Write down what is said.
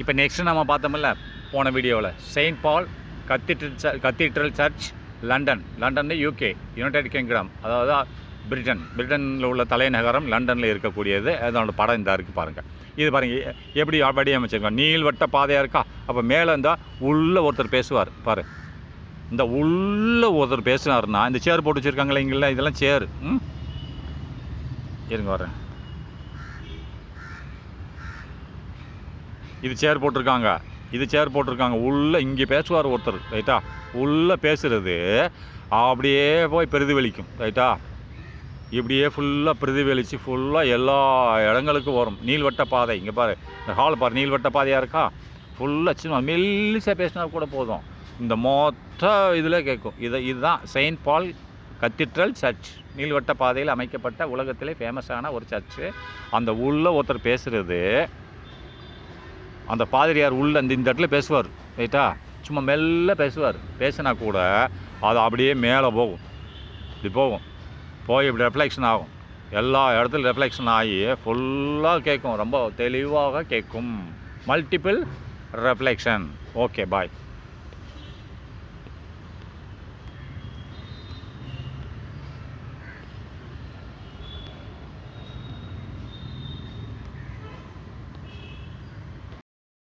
இப்போ நெக்ஸ்ட்டு நம்ம பார்த்தோம்ல போன வீடியோவில் Saint Paul cathedral church London UK United Kingdom, அதாவது பிரிட்டனில் உள்ள தலைநகரம் லண்டனில் இருக்கக்கூடியது. அதோட படம் இந்த இருக்குது பாருங்கள். இது பாருங்கள் எப்படி வடிவமைச்சிருக்கோம். நீள்வட்ட பாதையாக இருக்கா. அப்போ மேலே இருந்தால் உள்ளே ஒருத்தர் பேசுவார் பாரு. இந்த உள்ளே ஒருத்தர் பேசுனாருன்னா இந்த சேர் போட்டு வச்சுருக்காங்களே இங்கெல்லாம், இதெல்லாம் சேரு. இருங்க வரேன். இது சேர் போட்டிருக்காங்க. உள்ளே இங்கே பேசுவார் ஒருத்தர், ரைட்டா. உள்ளே பேசுகிறது அப்படியே போய் பிரதிபலிக்கும், ரைட்டா. இப்படியே ஃபுல்லாக பிரதிபலித்து ஃபுல்லாக எல்லா இடங்களுக்கும் வரும். நீள்வட்ட பாதை இங்கே பாரு, இந்த ஹால் பாரு, நீள்வட்ட பாதையாக இருக்கா. ஃபுல்லாக சின்ன மெல்லிசாக பேசினா கூட போதும், இந்த மொத்த இதில் கேட்கும். இதுதான் செயின்ட் பால் கத்தீட்ரல் சர்ச். நீள்வட்ட பாதையில் அமைக்கப்பட்ட உலகத்திலே ஃபேமஸான ஒரு சர்ச்சு. அந்த உள்ளே ஒருத்தர் பேசுகிறது, அந்த பாதிரியார் உள்ள இந்த இடத்துல பேசுவார், ரைட்டா. சும்மா மெல்ல பேசுவார். பேசினா கூட அது அப்படியே மேலே போகும், இப்படி போய் இப்படி ரெஃப்ளெக்ஷன் ஆகும். எல்லா இடத்துலையும் ரெஃப்ளெக்ஷன் ஆகி ஃபுல்லாக கேட்கும், ரொம்ப தெளிவாக கேட்கும். Multiple reflection. ஓகே, பாய்.